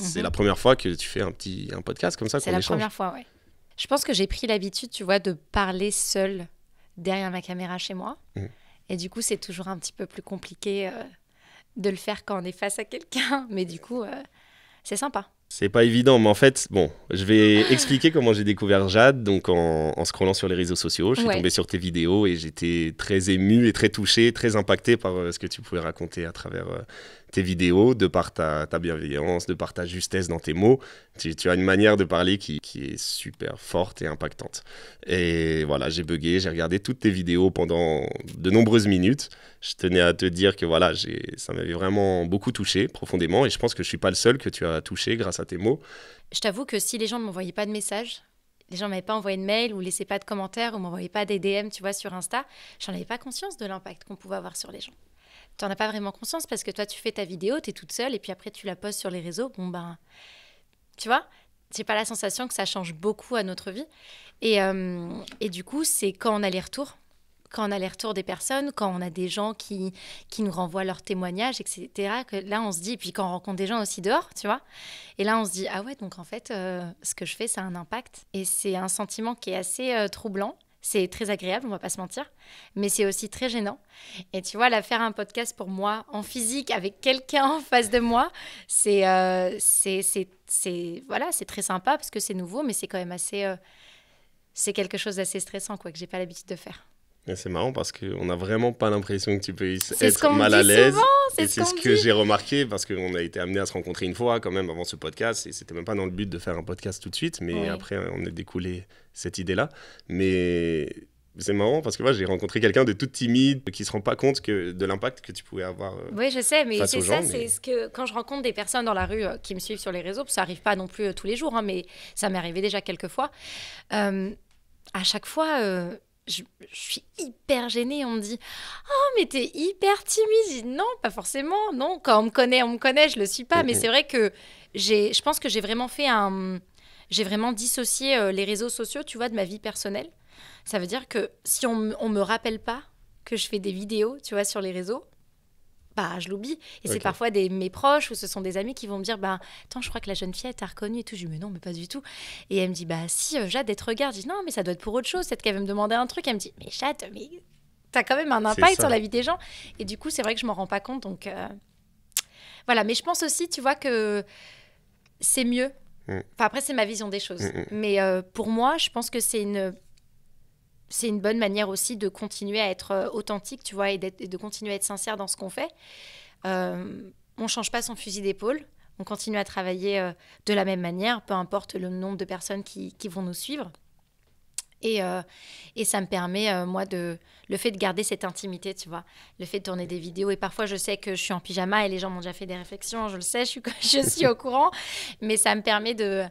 c'est la première fois que tu fais un podcast comme ça C'est qu'on la échange. première fois, ouais. Je pense que j'ai pris l'habitude, tu vois, de parler seule derrière ma caméra chez moi. Et du coup, c'est toujours un petit peu plus compliqué de le faire quand on est face à quelqu'un. Mais du coup, c'est sympa. C'est pas évident, mais en fait, bon, je vais expliquer comment j'ai découvert Jade. Donc, en scrollant sur les réseaux sociaux, je suis tombé sur tes vidéos et j'étais très ému et très touché, très impacté par ce que tu pouvais raconter à travers tes vidéos, de par ta bienveillance, de par ta justesse dans tes mots. Tu as une manière de parler qui est super forte et impactante. Et voilà, j'ai bugué, j'ai regardé toutes tes vidéos pendant de nombreuses minutes. Je tenais à te dire que voilà, ça m'avait vraiment beaucoup touché profondément et je pense que je ne suis pas le seul que tu as touché grâce à tes mots. Je t'avoue que si les gens ne m'envoyaient pas de messages, les gens ne m'avaient pas envoyé de mail ou laissaient pas de commentaires ou ne m'envoyaient pas des DM, tu vois, sur Insta, j'en avais pas conscience de l'impact qu'on pouvait avoir sur les gens. Tu n'en as pas vraiment conscience parce que toi, tu fais ta vidéo, tu es toute seule et puis après, tu la postes sur les réseaux. Bon, ben, tu vois, j'ai pas la sensation que ça change beaucoup à notre vie. Et du coup, c'est quand on a les retours. Quand on a les retours des personnes, quand on a des gens qui nous renvoient leurs témoignages, etc., que là, on se dit, et puis quand on rencontre des gens aussi dehors, tu vois, et là, on se dit, ah ouais, donc en fait, ce que je fais, ça a un impact. Et c'est un sentiment qui est assez troublant. C'est très agréable, on va pas se mentir, mais c'est aussi très gênant. Et tu vois, là, faire un podcast pour moi, en physique, avec quelqu'un en face de moi, voilà, c'est très sympa parce que c'est nouveau, mais c'est quand même assez... c'est quelque chose d'assez stressant, quoi, que j'ai pas l'habitude de faire. Et c'est marrant parce qu'on n'a vraiment pas l'impression que tu peux être mal à l'aise. Souvent, c'est ce que j'ai remarqué parce qu'on a été amené à se rencontrer une fois quand même avant ce podcast. Et c'était même pas dans le but de faire un podcast tout de suite, mais après on a découlé cette idée-là. Mais c'est marrant parce que moi j'ai rencontré quelqu'un de tout timide qui se rend pas compte de l'impact que tu pouvais avoir. Oui, je sais, mais c'est ça, gens, c'est ce que quand je rencontre des personnes dans la rue qui me suivent sur les réseaux, ça arrive pas non plus tous les jours, hein, mais ça m'est arrivé déjà quelques fois. À chaque fois. Je suis hyper gênée, on me dit « Oh, mais t'es hyper timide !» Je dis « Non, pas forcément, non, quand on me connaît, je le suis pas. » Mais c'est vrai que je pense que j'ai vraiment dissocié les réseaux sociaux, tu vois, de ma vie personnelle. Ça veut dire que si on me rappelle pas que je fais des vidéos, tu vois, sur les réseaux, bah, je l'oublie. Et c'est parfois mes proches ou ce sont des amis qui vont me dire bah, attends, je crois que la jeune fille, elle t'a reconnue et tout. Je dis mais non, mais pas du tout. Et elle me dit bah si, Jade, elle te regarde. Je dis non, mais ça doit être pour autre chose. Peut-être qu'elle veut me demander un truc. Elle me dit mais Jade, mais t'as quand même un impact sur la vie des gens. Et du coup, c'est vrai que je m'en rends pas compte. Donc voilà. Mais je pense aussi, tu vois, que c'est mieux. Enfin, après, c'est ma vision des choses. Mais pour moi, je pense que c'est une bonne manière aussi de continuer à être authentique, tu vois, et de continuer à être sincère dans ce qu'on fait. On ne change pas son fusil d'épaule. On continue à travailler de la même manière, peu importe le nombre de personnes qui vont nous suivre. Et ça me permet, moi, le fait de garder cette intimité, tu vois, le fait de tourner des vidéos. Et parfois, je sais que je suis en pyjama et les gens m'ont déjà fait des réflexions, je le sais, je suis au courant. Mais ça me permet de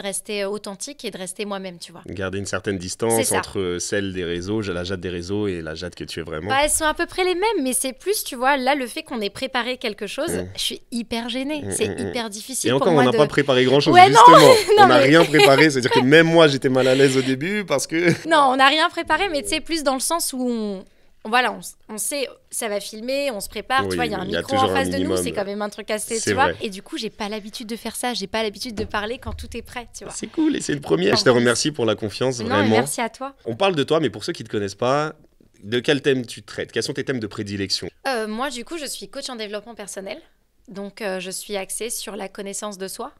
rester authentique et de rester moi-même, tu vois. Garder une certaine distance entre celle des réseaux, la Jade des réseaux et la Jade que tu es vraiment. Bah, elles sont à peu près les mêmes, mais c'est plus, tu vois, là, le fait qu'on ait préparé quelque chose, je suis hyper gênée. C'est hyper difficile pour moi. Et encore, on n'a pas préparé grand-chose, justement. On n'a rien préparé, c'est-à-dire que même moi, j'étais mal à l'aise au début parce que... Non, on n'a rien préparé, mais tu sais, plus dans le sens où on sait, ça va filmer, on se prépare, tu vois, il y a un micro en face de nous, c'est quand même un truc assez, tu vois. Et du coup, j'ai pas l'habitude de faire ça, j'ai pas l'habitude de parler quand tout est prêt, tu vois. C'est cool, et c'est le premier, je te remercie pour la confiance, vraiment. Merci à toi. On parle de toi, mais pour ceux qui te connaissent pas, de quel thème tu traites? Quels sont tes thèmes de prédilection? Moi, du coup, je suis coach en développement personnel, donc je suis axée sur la connaissance de soi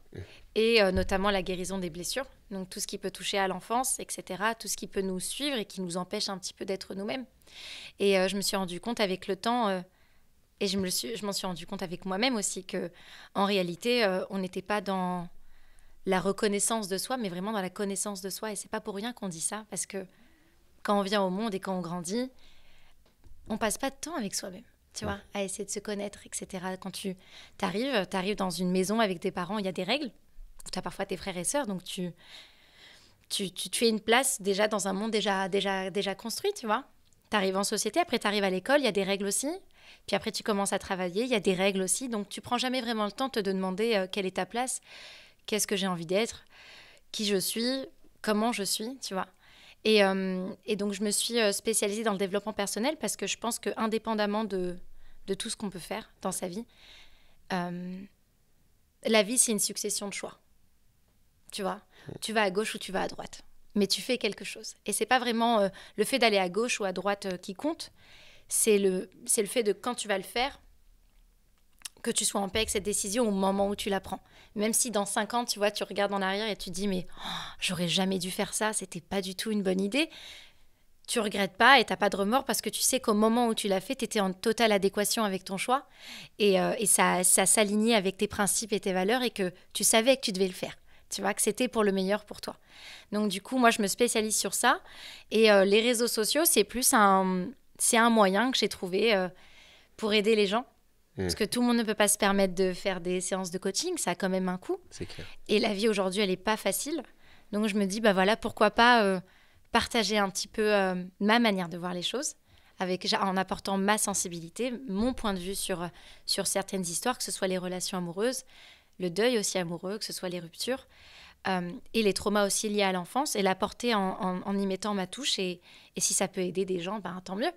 et notamment la guérison des blessures, donc tout ce qui peut toucher à l'enfance, etc., tout ce qui peut nous suivre et qui nous empêche un petit peu d'être nous-mêmes. Et je me suis rendu compte avec le temps, et je m'en suis rendu compte avec moi-même aussi, qu'en réalité, on n'était pas dans la reconnaissance de soi, mais vraiment dans la connaissance de soi. Et c'est pas pour rien qu'on dit ça, parce que quand on vient au monde et quand on grandit, on passe pas de temps avec soi-même, tu vois, à essayer de se connaître, etc. Quand tu arrives dans une maison avec tes parents, il y a des règles. Tu as parfois tes frères et sœurs, donc tu te fais une place déjà dans un monde déjà construit, tu vois. Tu arrives en société, après tu arrives à l'école, il y a des règles aussi. Puis après, tu commences à travailler, il y a des règles aussi. Donc, tu prends jamais vraiment le temps de te demander quelle est ta place, qu'est-ce que j'ai envie d'être, qui je suis, comment je suis, tu vois. Et donc, je me suis spécialisée dans le développement personnel parce que je pense qu'indépendamment de tout ce qu'on peut faire dans sa vie, la vie, c'est une succession de choix. Tu vois, tu vas à gauche ou tu vas à droite. Mais tu fais quelque chose. Et c'est pas vraiment le fait d'aller à gauche ou à droite qui compte. C'est le fait de quand tu vas le faire, que tu sois en paix avec cette décision au moment où tu la prends. Même si dans 5 ans, tu vois, tu regardes en arrière et tu te dis, mais j'aurais jamais dû faire ça, c'était pas du tout une bonne idée. Tu regrettes pas et t'as pas de remords parce que tu sais qu'au moment où tu l'as fait, tu étais en totale adéquation avec ton choix et ça s'alignait avec tes principes et tes valeurs et que tu savais que tu devais le faire. Tu vois, que c'était pour le meilleur pour toi. Donc du coup, moi, je me spécialise sur ça. Et les réseaux sociaux, c'est un moyen que j'ai trouvé pour aider les gens. Parce que tout le monde ne peut pas se permettre de faire des séances de coaching, ça a quand même un coût. C'est clair. Et la vie aujourd'hui, elle n'est pas facile. Donc je me dis, bah voilà, pourquoi pas partager un petit peu ma manière de voir les choses, en apportant ma sensibilité, mon point de vue sur certaines histoires, que ce soit les relations amoureuses, le deuil aussi amoureux, que ce soit les ruptures, et les traumas aussi liés à l'enfance, et l'apporter en y mettant ma touche. Et si ça peut aider des gens, ben, tant mieux.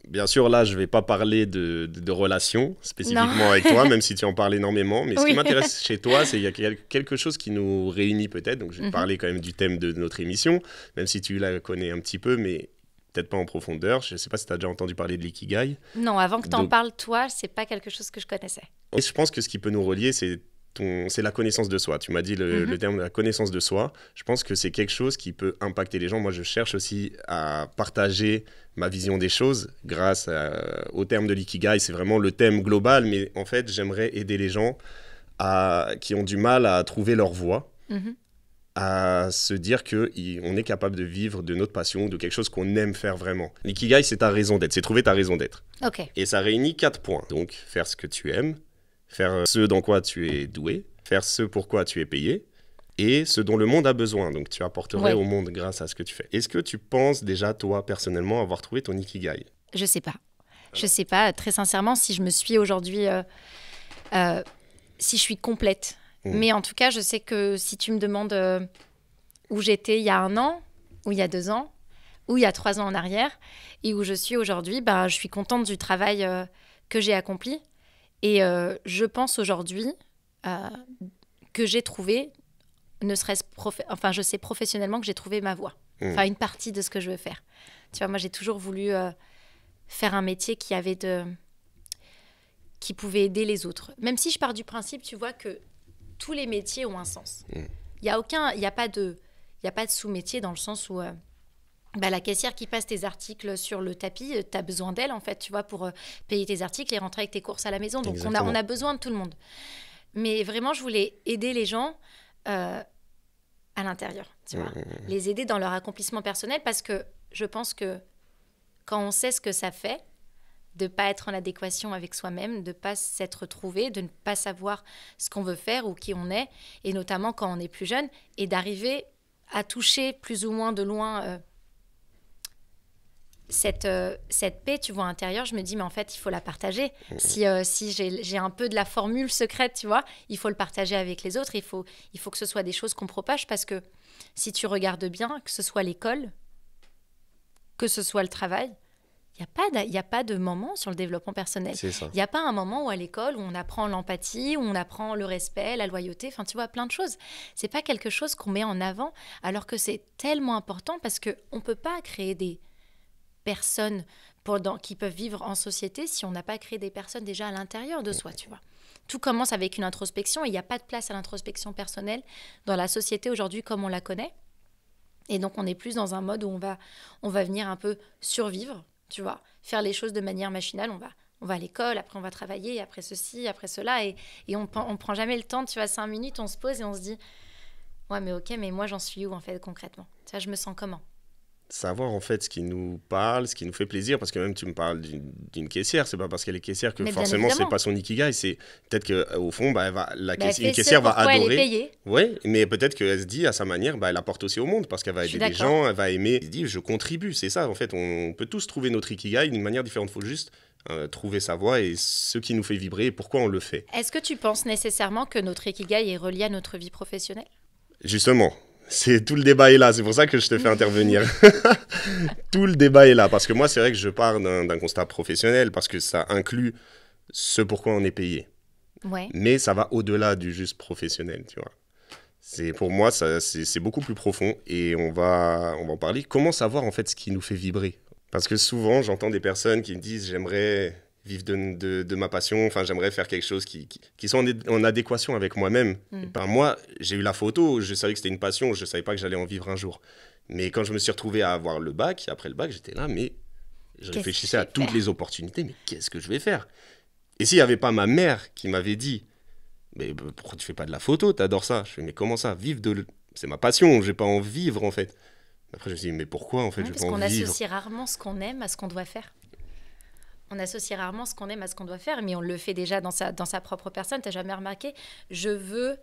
Bien sûr, là, je ne vais pas parler de relations spécifiquement avec toi, même si tu en parles énormément. Mais ce qui m'intéresse chez toi, c'est qu'il y a quelque chose qui nous réunit peut-être. Donc, je vais te parler quand même du thème de notre émission, même si tu la connais un petit peu, mais peut-être pas en profondeur. Je ne sais pas si tu as déjà entendu parler de l'ikigai. Non, avant que tu en parles, toi, ce n'est pas quelque chose que je connaissais. Et je pense que ce qui peut nous relier, c'est la connaissance de soi. Tu m'as dit le terme de la connaissance de soi. Je pense que c'est quelque chose qui peut impacter les gens. Moi, je cherche aussi à partager ma vision des choses grâce au terme de l'ikigai. C'est vraiment le thème global, mais en fait, j'aimerais aider les gens qui ont du mal à trouver leur voie, à se dire qu'on est capable de vivre de notre passion, de quelque chose qu'on aime faire vraiment. L'ikigai, c'est ta raison d'être, c'est trouver ta raison d'être. Okay. Et ça réunit 4 points. Donc, faire ce que tu aimes, faire ce dans quoi tu es doué, faire ce pour quoi tu es payé, et ce dont le monde a besoin. Donc, tu apporterais au monde grâce à ce que tu fais. Est-ce que tu penses déjà, toi, personnellement, avoir trouvé ton ikigai ? Je sais pas. Je sais pas, très sincèrement, si je me suis aujourd'hui... si je suis complète. Mais en tout cas, je sais que si tu me demandes où j'étais il y a 1 an, ou il y a 2 ans, ou il y a 3 ans en arrière, et où je suis aujourd'hui, je suis contente du travail que j'ai accompli. Et je pense aujourd'hui que j'ai trouvé, je sais professionnellement que j'ai trouvé ma voie. Enfin, une partie de ce que je veux faire. Tu vois, moi, j'ai toujours voulu faire un métier qui pouvait aider les autres. Même si je pars du principe, tu vois, que tous les métiers ont un sens. Il y a pas de sous-métier dans le sens où la caissière qui passe tes articles sur le tapis, tu as besoin d'elle, en fait, tu vois, pour payer tes articles et rentrer avec tes courses à la maison. Donc, on a besoin de tout le monde. Mais vraiment, je voulais aider les gens à l'intérieur, tu vois. Les aider dans leur accomplissement personnel parce que je pense que quand on sait ce que ça fait, de ne pas être en adéquation avec soi-même, de ne pas s'être trouvé, de ne pas savoir ce qu'on veut faire ou qui on est, et notamment quand on est plus jeune, et d'arriver à toucher plus ou moins de loin cette paix, tu vois, intérieure, je me dis, mais en fait, il faut la partager. Si j'ai un peu de la formule secrète, tu vois, il faut le partager avec les autres, il faut que ce soit des choses qu'on propage, parce que si tu regardes bien, que ce soit l'école, que ce soit le travail, il n'y a pas de moment sur le développement personnel. C'est ça. Il n'y a pas un moment où à l'école, où on apprend l'empathie, où on apprend le respect, la loyauté, enfin, tu vois, plein de choses. Ce n'est pas quelque chose qu'on met en avant, alors que c'est tellement important parce qu'on ne peut pas créer des personnes qui peuvent vivre en société si on n'a pas créé des personnes déjà à l'intérieur de soi, tu vois. Tout commence avec une introspection et il n'y a pas de place à l'introspection personnelle dans la société aujourd'hui comme on la connaît. Et donc, on est plus dans un mode où on va venir un peu survivre, tu vois, faire les choses de manière machinale. On va à l'école, après on va travailler, après ceci, après cela. Et on prend jamais le temps, tu vois, 5 minutes, on se pose et on se dit « Ouais, mais ok, mais moi, j'en suis où, en fait, concrètement ? Tu vois, je me sens comment ?» Savoir en fait ce qui nous parle, ce qui nous fait plaisir, parce que même tu me parles d'une caissière, c'est pas parce qu'elle est caissière que forcément c'est pas son ikigai, c'est peut-être qu'au fond une caissière va adorer, ouais, mais peut-être qu'elle se dit à sa manière, elle apporte aussi au monde parce qu'elle va aider les gens, elle va aimer, elle se dit je contribue, c'est ça en fait, on peut tous trouver notre ikigai d'une manière différente, il faut juste trouver sa voie et ce qui nous fait vibrer et pourquoi on le fait. Est-ce que tu penses nécessairement que notre ikigai est relié à notre vie professionnelle ? Justement. Tout le débat est là, c'est pour ça que je te fais intervenir. Tout le débat est là, parce que moi, c'est vrai que je pars d'un constat professionnel, parce que ça inclut ce pourquoi on est payé. Ouais. Mais ça va au-delà du juste professionnel, tu vois. Pour moi, c'est beaucoup plus profond et on va en parler. Comment savoir en fait ce qui nous fait vibrer? Parce que souvent, j'entends des personnes qui me disent j'aimerais vivre de ma passion, enfin j'aimerais faire quelque chose qui soit en adéquation avec moi-même. Moi, j'ai eu la photo, je savais que c'était une passion, je ne savais pas que j'allais en vivre un jour. Mais quand je me suis retrouvé à avoir le bac, après le bac, j'étais là, mais je réfléchissais à toutes les opportunités, mais qu'est-ce que je vais faire? Et s'il n'y avait pas ma mère qui m'avait dit mais pourquoi tu fais pas de la photo, t'adores ça? Je fais, mais comment ça? C'est ma passion, j'ai pas en vivre en fait. Après je me suis dit, mais pourquoi en fait je vais pas en vivre? Parce qu'on associe rarement ce qu'on aime à ce qu'on doit faire. On associe rarement ce qu'on aime à ce qu'on doit faire, mais on le fait déjà dans sa propre personne. T'as jamais remarqué? Je veux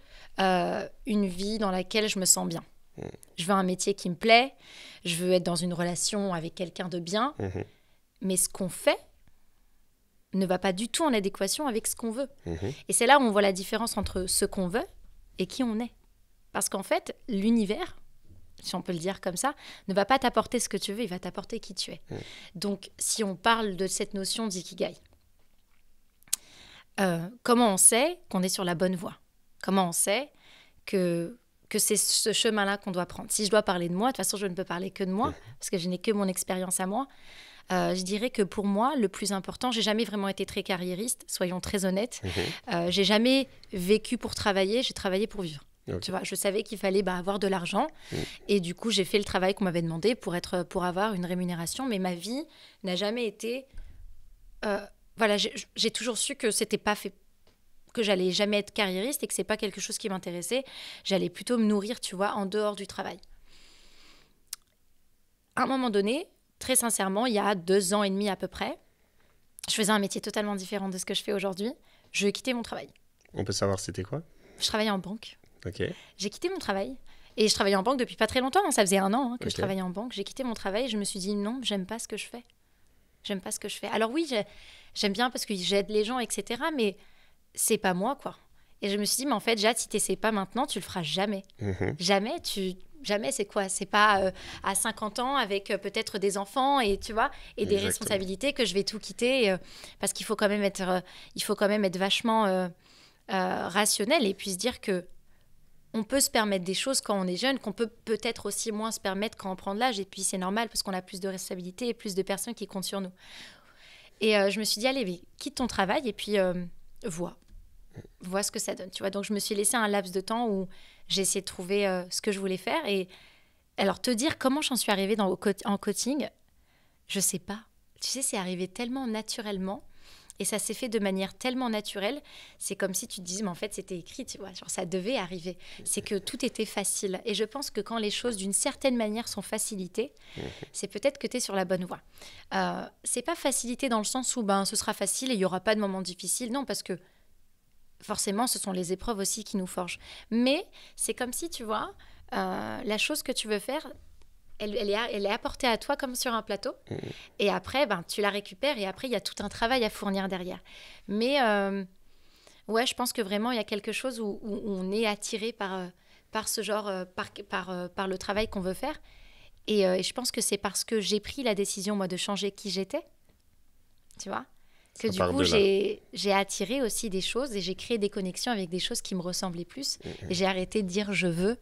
une vie dans laquelle je me sens bien. Je veux un métier qui me plaît, je veux être dans une relation avec quelqu'un de bien, mais ce qu'on fait ne va pas du tout en adéquation avec ce qu'on veut. Et c'est là où on voit la différence entre ce qu'on veut et qui on est. Parce qu'en fait, l'univers, si on peut le dire comme ça, ne va pas t'apporter ce que tu veux, il va t'apporter qui tu es. Donc, si on parle de cette notion d'ikigai, comment on sait qu'on est sur la bonne voie? Comment on sait que c'est ce chemin-là qu'on doit prendre? Si je dois parler de moi, de toute façon, je ne peux parler que de moi, parce que je n'ai que mon expérience à moi. Je dirais que pour moi, le plus important, j'ai jamais vraiment été très carriériste, soyons très honnêtes. J'ai jamais vécu pour travailler, j'ai travaillé pour vivre. Okay. Tu vois, je savais qu'il fallait avoir de l'argent et du coup, j'ai fait le travail qu'on m'avait demandé pour avoir une rémunération. Mais ma vie n'a jamais été... voilà, j'ai toujours su que c'était pas fait, que j'allais jamais être carriériste et que c'est pas quelque chose qui m'intéressait. J'allais plutôt me nourrir, tu vois, en dehors du travail. À un moment donné, très sincèrement, il y a 2 ans et demi à peu près, je faisais un métier totalement différent de ce que je fais aujourd'hui. Je quittais mon travail. On peut savoir c'était quoi? Je travaillais en banque. Okay. J'ai quitté mon travail. Et je travaillais en banque depuis pas très longtemps. Ça faisait 1 an que je travaillais en banque. J'ai quitté mon travail et je me suis dit non, j'aime pas ce que je fais. J'aime pas ce que je fais. Alors oui, j'aime bien parce que j'aide les gens, etc. Mais c'est pas moi, quoi. Et je me suis dit, mais en fait, Jade, si t'essaies pas maintenant, tu le feras jamais. Jamais, c'est quoi? C'est pas à 50 ans avec peut-être des enfants et tu vois et des responsabilités que je vais tout quitter parce qu'il faut quand même être vachement rationnel et puis se dire que on peut se permettre des choses quand on est jeune, qu'on peut peut-être aussi moins se permettre quand on prend de l'âge et puis c'est normal parce qu'on a plus de responsabilités et plus de personnes qui comptent sur nous. Et je me suis dit, allez, quitte ton travail et puis vois ce que ça donne, tu vois. Donc je me suis laissé un laps de temps où j'ai essayé de trouver ce que je voulais faire. Et alors, te dire comment j'en suis arrivée en coaching, je sais pas. Tu sais, c'est arrivé tellement naturellement et ça s'est fait de manière tellement naturelle. C'est comme si tu te disais, mais en fait, c'était écrit, tu vois. Genre, ça devait arriver. C'est que tout était facile. Et je pense que quand les choses, d'une certaine manière, sont facilitées, c'est peut-être que tu es sur la bonne voie. C'est pas facilité dans le sens où ce sera facile et il y aura pas de moments difficiles. Non, parce que forcément, ce sont les épreuves aussi qui nous forgent. Mais c'est comme si, tu vois, la chose que tu veux faire, elle est apportée à toi comme sur un plateau. Et après, tu la récupères et après, il y a tout un travail à fournir derrière. Mais ouais, je pense que vraiment, il y a quelque chose où on est attiré par ce genre, par le travail qu'on veut faire. Et je pense que c'est parce que j'ai pris la décision, moi, de changer qui j'étais. Tu vois ? Que du coup, j'ai attiré aussi des choses et j'ai créé des connexions avec des choses qui me ressemblaient plus. Et j'ai arrêté de dire « je veux ».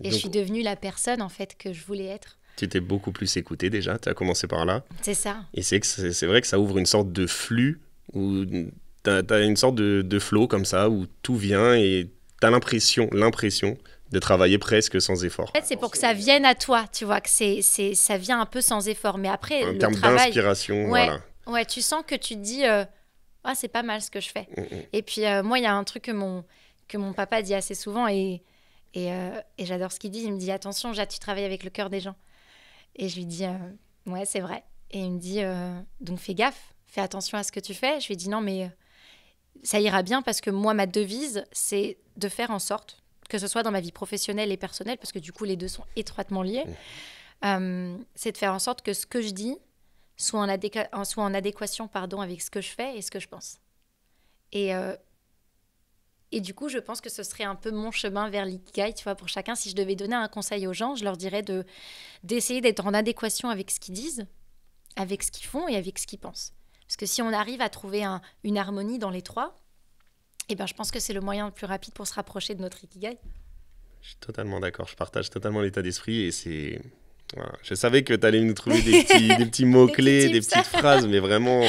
Et je suis devenue la personne, en fait, que je voulais être. Tu t'es beaucoup plus écoutée déjà, tu as commencé par là. C'est ça. Et c'est vrai que ça ouvre une sorte de flux, où tu as une sorte de flow comme ça, où tout vient et tu as l'impression de travailler presque sans effort. En fait, c'est pour que ça vienne à toi, tu vois, que ça vient un peu sans effort. Mais après, en le termes travail... d'inspiration, voilà. Ouais, tu sens que tu te dis c'est pas mal ce que je fais. Et puis moi, il y a un truc que mon papa dit assez souvent et j'adore ce qu'il dit. Il me dit attention, Jade, tu travailles avec le cœur des gens. Et je lui dis ouais, c'est vrai. Et il me dit donc fais gaffe, fais attention à ce que tu fais. Je lui dis non, mais ça ira bien parce que moi, ma devise, c'est de faire en sorte que ce soit dans ma vie professionnelle et personnelle, parce que du coup, les deux sont étroitement liés. C'est de faire en sorte que ce que je dis soit en adéquation avec ce que je fais et ce que je pense. Et du coup, je pense que ce serait un peu mon chemin vers l'ikigai, tu vois, pour chacun. Si je devais donner un conseil aux gens, je leur dirais d'essayer d'être en adéquation avec ce qu'ils disent, avec ce qu'ils font et avec ce qu'ils pensent. Parce que si on arrive à trouver une harmonie dans les trois, Et ben, je pense que c'est le moyen le plus rapide pour se rapprocher de notre ikigai. Je suis totalement d'accord, je partage totalement l'état d'esprit et c'est... Voilà. Je savais que tu allais nous trouver des petits mots-clés, des petites phrases, mais vraiment,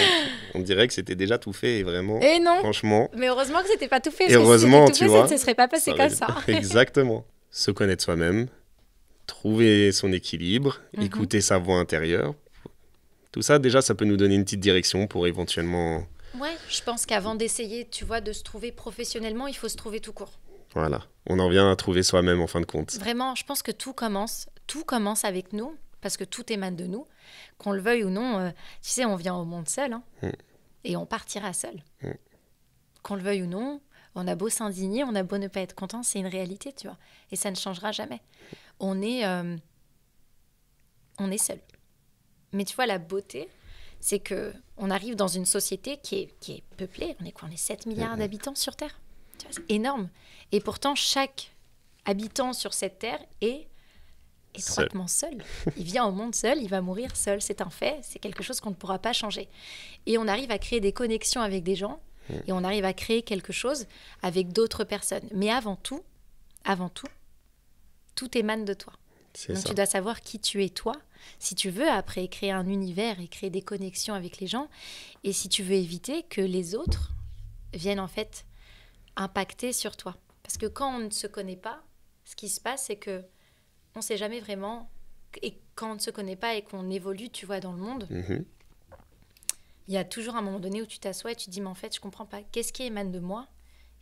on dirait que c'était déjà tout fait et vraiment, et non, franchement... Mais heureusement que c'était pas tout fait, et heureusement, si c'était tout fait, ça ne se serait pas passé comme ça. Exactement. Se connaître soi-même, trouver son équilibre, écouter sa voix intérieure. Tout ça, déjà, ça peut nous donner une petite direction pour éventuellement... Ouais, je pense qu'avant d'essayer, tu vois, de se trouver professionnellement, il faut se trouver tout court. Voilà, on en vient à trouver soi-même en fin de compte. Vraiment, je pense que tout commence avec nous, parce que tout émane de nous. Qu'on le veuille ou non, tu sais, on vient au monde seul, hein, et on partira seul. Qu'on le veuille ou non, on a beau s'indigner, on a beau ne pas être content, c'est une réalité, tu vois. Et ça ne changera jamais. On est seul. Mais tu vois, la beauté, c'est qu'on arrive dans une société qui est peuplée. On est 7 milliards d'habitants sur Terre. Tu vois, c'est énorme. Et pourtant, chaque habitant sur cette Terre est étroitement seul. Il vient au monde seul, il va mourir seul. C'est un fait, c'est quelque chose qu'on ne pourra pas changer. Et on arrive à créer des connexions avec des gens et on arrive à créer quelque chose avec d'autres personnes. Mais avant tout, tout émane de toi. Donc tu dois savoir qui tu es toi, si tu veux après créer un univers et créer des connexions avec les gens, et si tu veux éviter que les autres viennent en fait impacter sur toi. Parce que quand on ne se connaît pas, ce qui se passe, c'est que on ne sait jamais vraiment, et quand on ne se connaît pas et qu'on évolue, tu vois, dans le monde, il y a toujours un moment donné où tu t'assois et tu te dis, mais en fait, je ne comprends pas, qu'est-ce qui émane de moi,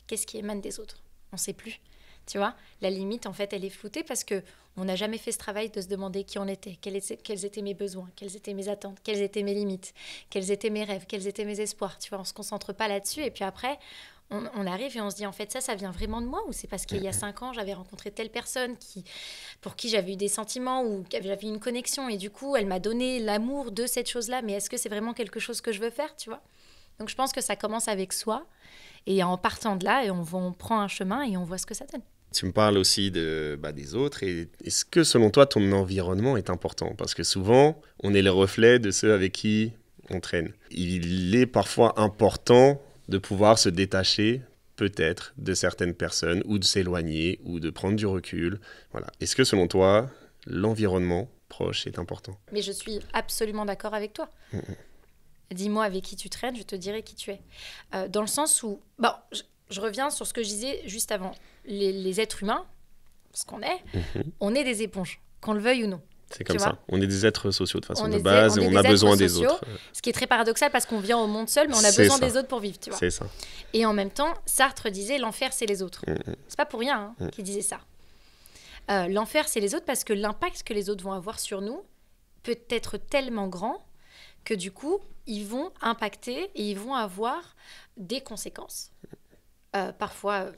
qu'est-ce qui émane des autres? On ne sait plus. Tu vois, la limite, en fait, elle est floutée parce qu'on n'a jamais fait ce travail de se demander qui on était, quels étaient mes besoins, quelles étaient mes attentes, quelles étaient mes limites, quels étaient mes rêves, quels étaient mes espoirs. Tu vois, on ne se concentre pas là-dessus. Et puis après, on arrive et on se dit, en fait, ça vient vraiment de moi, ou c'est parce qu'il y a 5 ans, j'avais rencontré telle personne pour qui j'avais eu des sentiments ou j'avais une connexion. Et du coup, elle m'a donné l'amour de cette chose-là. Mais est-ce que c'est vraiment quelque chose que je veux faire, tu vois? Donc, je pense que ça commence avec soi. Et en partant de là, on prend un chemin et on voit ce que ça donne. Tu me parles aussi des autres. Et est-ce que, selon toi, ton environnement est important? Parce que souvent, on est le reflet de ceux avec qui on traîne. Il est parfois important de pouvoir se détacher, peut-être, de certaines personnes, ou de s'éloigner, ou de prendre du recul. Voilà. Est-ce que, selon toi, l'environnement proche est important? Mais je suis absolument d'accord avec toi. Dis-moi avec qui tu traînes, je te dirai qui tu es. Dans le sens où... Bon, je reviens sur ce que je disais juste avant. Les êtres humains, ce qu'on est, on est des éponges, qu'on le veuille ou non. C'est comme ça. On est des êtres sociaux de façon de base et on a besoin des autres. Ce qui est très paradoxal parce qu'on vient au monde seul, mais on a besoin des autres pour vivre. Tu vois. C'est ça. Et en même temps, Sartre disait l'enfer, c'est les autres. C'est pas pour rien qu'il disait ça. L'enfer, c'est les autres parce que l'impact que les autres vont avoir sur nous peut être tellement grand que du coup, ils vont impacter et ils vont avoir des conséquences. Parfois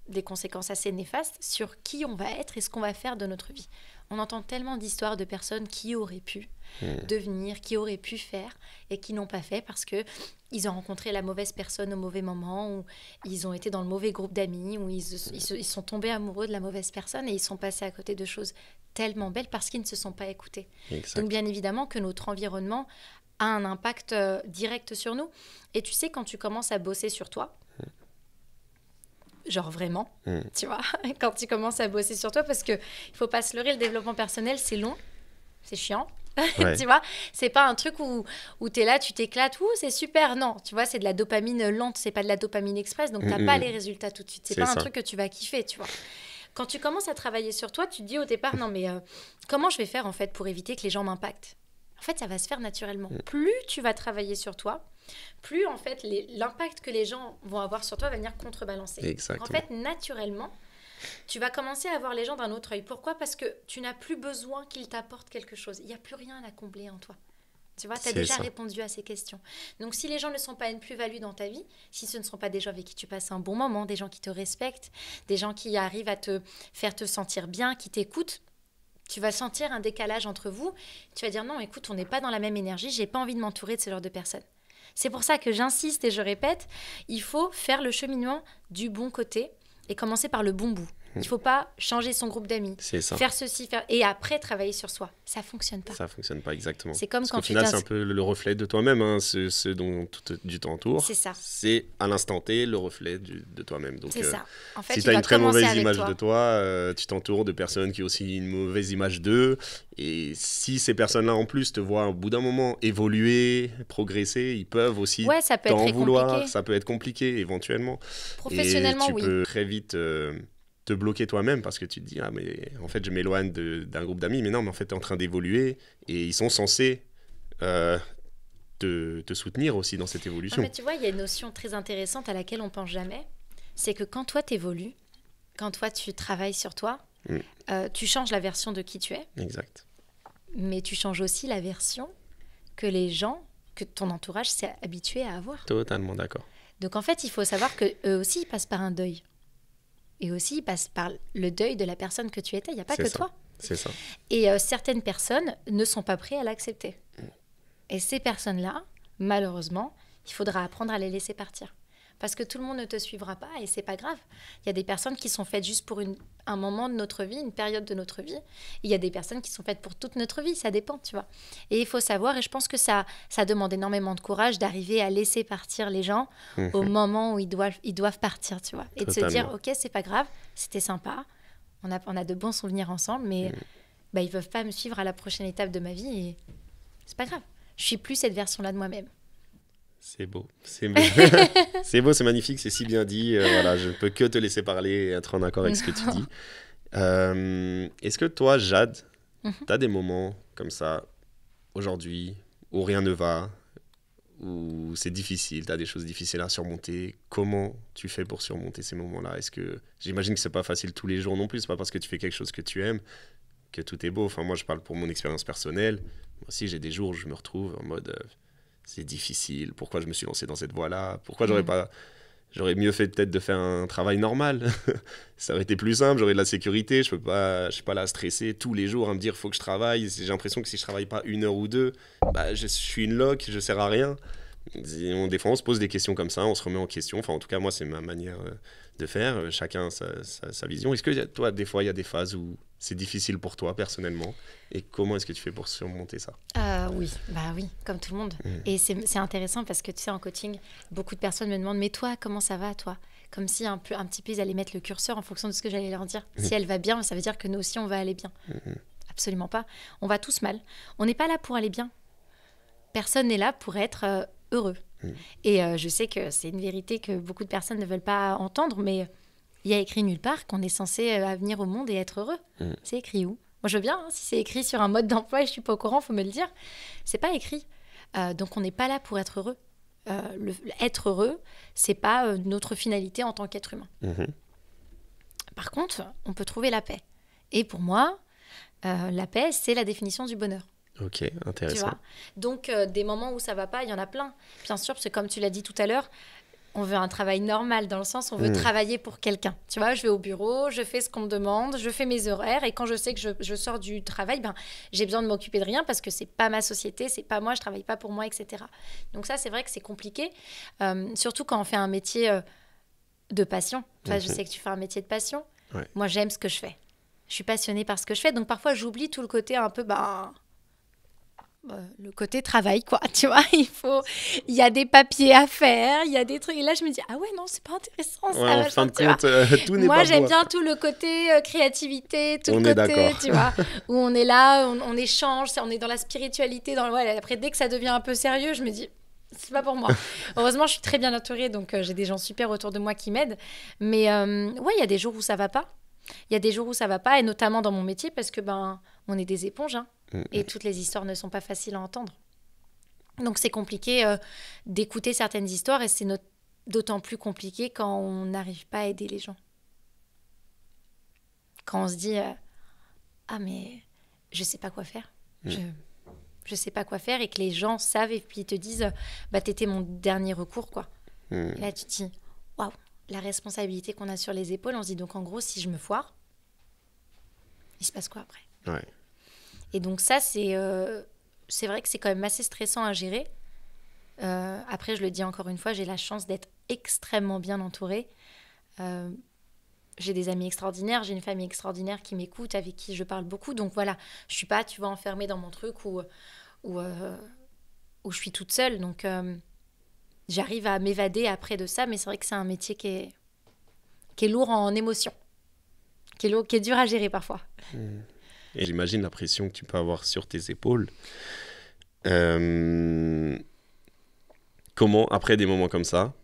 des conséquences assez néfastes sur qui on va être et ce qu'on va faire de notre vie. On entend tellement d'histoires de personnes qui auraient pu devenir, qui auraient pu faire et qui n'ont pas fait parce qu'ils ont rencontré la mauvaise personne au mauvais moment, ou ils ont été dans le mauvais groupe d'amis, ou ils sont tombés amoureux de la mauvaise personne et ils sont passés à côté de choses tellement belles parce qu'ils ne se sont pas écoutés. Exact. Donc bien évidemment que notre environnement a un impact direct sur nous. Et tu sais, quand tu commences à bosser sur toi, genre vraiment, tu vois, quand tu commences à bosser sur toi, parce qu'il ne faut pas se leurrer, le développement personnel, c'est long, c'est chiant, tu vois, c'est pas un truc où tu es là, tu t'éclates, c'est super, non, tu vois, c'est de la dopamine lente, c'est pas de la dopamine express, donc tu n'as pas les résultats tout de suite, c'est pas un truc que tu vas kiffer, tu vois. Quand tu commences à travailler sur toi, tu te dis au départ, non mais comment je vais faire en fait pour éviter que les gens m'impactent? En fait, ça va se faire naturellement. Plus tu vas travailler sur toi, plus en fait l'impact que les gens vont avoir sur toi va venir contrebalancer. Exactement. En fait, naturellement, tu vas commencer à voir les gens d'un autre œil. Pourquoi? Parce que tu n'as plus besoin qu'ils t'apportent quelque chose. Il n'y a plus rien à combler en toi. Tu vois, tu as déjà répondu à ces questions. Donc, si les gens ne sont pas une plus-value dans ta vie, si ce ne sont pas des gens avec qui tu passes un bon moment, des gens qui te respectent, des gens qui arrivent à te faire te sentir bien, qui t'écoutent, tu vas sentir un décalage entre vous. Tu vas dire non, écoute, on n'est pas dans la même énergie, j'ai pas envie de m'entourer de ce genre de personnes. C'est pour ça que j'insiste et je répète, il faut faire le cheminement du bon côté et commencer par le bon bout. Il ne faut pas changer son groupe d'amis, faire ceci, et après travailler sur soi. Ça ne fonctionne pas. Ça ne fonctionne pas, exactement. C'est comme quand au final, c'est un peu le reflet de toi-même, hein, ce dont tu t'entoures. C'est ça. C'est à l'instant T le reflet de toi-même. Donc, c'est ça. En fait, si tu as une très mauvaise image de toi, tu t'entoures de personnes qui ont aussi une mauvaise image d'eux. Et si ces personnes-là, en plus, te voient au bout d'un moment évoluer, progresser, ils peuvent aussi t'en vouloir. Compliqué. Ça peut être compliqué, éventuellement. Professionnellement, et tu peux très vite te bloquer toi-même parce que tu te dis, ah, mais en fait, je m'éloigne d'un groupe d'amis. Mais non, mais en fait, tu es en train d'évoluer et ils sont censés te soutenir aussi dans cette évolution. Mais tu vois, il y a une notion très intéressante à laquelle on pense jamais. C'est que quand toi, tu évolues, quand toi, tu travailles sur toi, tu changes la version de qui tu es. Exact. Mais tu changes aussi la version que les gens, que ton entourage s'est habitué à avoir. Totalement d'accord. Donc en fait, il faut savoir qu'eux aussi, ils passent par un deuil. Et aussi, ils passent par le deuil de la personne que tu étais. Il n'y a pas que toi. C'est ça. Et certaines personnes ne sont pas prêtes à l'accepter. Et ces personnes-là, malheureusement, il faudra apprendre à les laisser partir. Parce que tout le monde ne te suivra pas et c'est pas grave. Il y a des personnes qui sont faites juste pour un moment de notre vie, une période de notre vie. Il y a des personnes qui sont faites pour toute notre vie, ça dépend, tu vois. Et il faut savoir, et je pense que ça demande énormément de courage d'arriver à laisser partir les gens au moment où ils doivent partir, tu vois. Et de se dire, ok, c'est pas grave, c'était sympa, on a de bons souvenirs ensemble, mais ils peuvent pas me suivre à la prochaine étape de ma vie et c'est pas grave. Je suis plus cette version-là de moi-même. C'est beau, c'est beau. C'est beau, c'est magnifique, c'est si bien dit. Voilà, je ne peux que te laisser parler et être en accord avec ce que tu dis. Est-ce que toi, Jade, tu as des moments comme ça, aujourd'hui, où rien ne va, où c'est difficile, tu as des choses difficiles à surmonter? Comment tu fais pour surmonter ces moments-là? J'imagine que ce n'est pas facile tous les jours non plus, ce n'est pas parce que tu fais quelque chose que tu aimes que tout est beau. Enfin, moi, je parle pour mon expérience personnelle. Moi aussi, j'ai des jours où je me retrouve en mode... c'est difficile, pourquoi je me suis lancé dans cette voie-là, pourquoi j'aurais mieux fait peut-être de faire un travail normal. Ça aurait été plus simple, j'aurais de la sécurité, je suis pas là stressé tous les jours à me dire faut que je travaille. J'ai l'impression que si je travaille pas 1 heure ou 2, je suis une loque, je sers à rien. Des fois on se pose des questions comme ça, on se remet en question. Enfin en tout cas moi c'est ma manière de faire, chacun sa vision. Est-ce que toi des fois il y a des phases où c'est difficile pour toi personnellement et comment est-ce que tu fais pour surmonter ça? Oui, comme tout le monde. Et c'est intéressant parce que tu sais en coaching, beaucoup de personnes me demandent mais toi comment ça va toi? Comme si un petit peu ils allaient mettre le curseur en fonction de ce que j'allais leur dire. Si elle va bien, ça veut dire que nous aussi on va aller bien. Absolument pas. On va tous mal. On n'est pas là pour aller bien. Personne n'est là pour être heureux. Et je sais que c'est une vérité que beaucoup de personnes ne veulent pas entendre, mais il y a écrit nulle part qu'on est censé venir au monde et être heureux. C'est écrit où? Moi, je veux bien, si c'est écrit sur un mode d'emploi et je ne suis pas au courant, il faut me le dire. C'est pas écrit. Donc, on n'est pas là pour être heureux. Être heureux, c'est pas notre finalité en tant qu'être humain. Par contre, on peut trouver la paix. Et pour moi, la paix, c'est la définition du bonheur. Ok, intéressant. Tu vois. Donc, des moments où ça va pas, il y en a plein. Bien sûr, parce que comme tu l'as dit tout à l'heure, on veut un travail normal, dans le sens où on veut travailler pour quelqu'un. Tu vois, je vais au bureau, je fais ce qu'on me demande, je fais mes horaires, et quand je sais que je sors du travail, j'ai besoin de m'occuper de rien parce que c'est pas ma société, c'est pas moi, je travaille pas pour moi, etc. Donc ça, c'est vrai que c'est compliqué, surtout quand on fait un métier de passion. Toi, je sais que tu fais un métier de passion. Ouais. Moi, j'aime ce que je fais. Je suis passionnée par ce que je fais, donc parfois, j'oublie tout le côté un peu... le côté travail, quoi, tu vois, il y a des papiers à faire, il y a des trucs, et là je me dis, ah ouais, non, c'est pas intéressant, ça. En fin de compte, tout n'est pas moi, j'aime bien tout le côté créativité, tout le côté, tu vois, où on est là, on échange, on est dans la spiritualité, après, dès que ça devient un peu sérieux, je me dis, c'est pas pour moi. Heureusement, je suis très bien entourée, donc j'ai des gens super autour de moi qui m'aident, mais il y a des jours où ça va pas. Il y a des jours où ça va pas, et notamment dans mon métier, parce que on est des éponges, hein, et toutes les histoires ne sont pas faciles à entendre. Donc c'est compliqué d'écouter certaines histoires, et c'est d'autant plus compliqué quand on n'arrive pas à aider les gens. Quand on se dit ah mais je sais pas quoi faire, je sais pas quoi faire, et que les gens savent et puis ils te disent t'étais mon dernier recours, quoi. Et là tu te dis waouh, la responsabilité qu'on a sur les épaules. On se dit donc en gros, si je me foire, il se passe quoi après? Ouais. Et donc ça, c'est vrai que c'est quand même assez stressant à gérer. Après, je le dis encore une fois, j'ai la chance d'être extrêmement bien entourée. j'ai des amis extraordinaires, j'ai une famille extraordinaire qui m'écoute, avec qui je parle beaucoup. Donc voilà, je suis pas, tu vois, enfermée dans mon truc où je suis toute seule. Donc j'arrive à m'évader après de ça, mais c'est vrai que c'est un métier qui est lourd en émotions, qui est dur à gérer parfois. Et j'imagine la pression que tu peux avoir sur tes épaules. Comment, après des moments comme ça,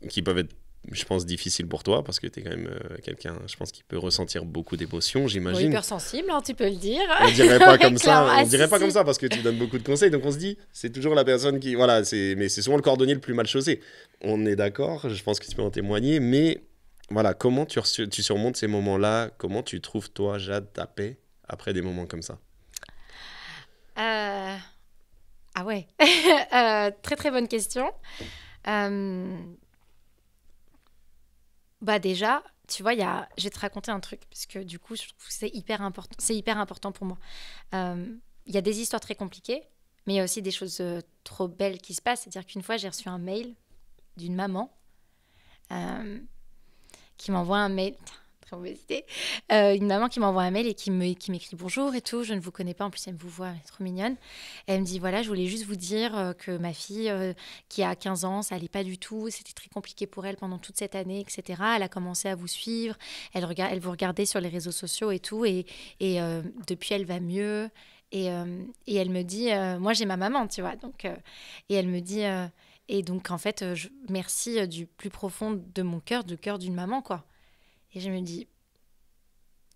qui peuvent être, je pense, difficiles pour toi, parce que tu es quand même quelqu'un, je pense, qui peut ressentir beaucoup d'émotions, j'imagine. Hypersensible, hein, tu peux le dire. On dirait pas comme ça, on dirait pas comme ça, parce que tu donnes beaucoup de conseils, donc on se dit, c'est toujours la personne qui, voilà, mais c'est souvent le cordonnier le plus mal chaussé. On est d'accord, je pense que tu peux en témoigner, mais voilà, comment tu surmontes ces moments-là, comment tu trouves, toi, Jade, ta paix après des moments comme ça? Ah ouais, très très bonne question. Bah déjà, tu vois, je vais te raconter un truc, parce que du coup, je trouve que c'est hyper important pour moi. Il y a des histoires très compliquées, mais il y a aussi des choses trop belles qui se passent. C'est-à-dire qu'une fois, j'ai reçu un mail d'une maman qui m'envoie un mail... Très mauvaise idée. Une maman qui m'envoie un mail et qui m'écrit bonjour et tout. Je ne vous connais pas, en plus elle me vous voit, elle est trop mignonne. Elle me dit voilà, je voulais juste vous dire que ma fille qui a 15 ans, ça allait pas du tout. C'était très compliqué pour elle pendant toute cette année, etc. Elle a commencé à vous suivre. Elle vous regardait sur les réseaux sociaux et tout. Et depuis, elle va mieux. Et elle me dit moi, j'ai ma maman, tu vois. Donc, et elle me dit et donc, en fait, merci du plus profond de mon cœur, du cœur d'une maman, quoi. Et je me dis,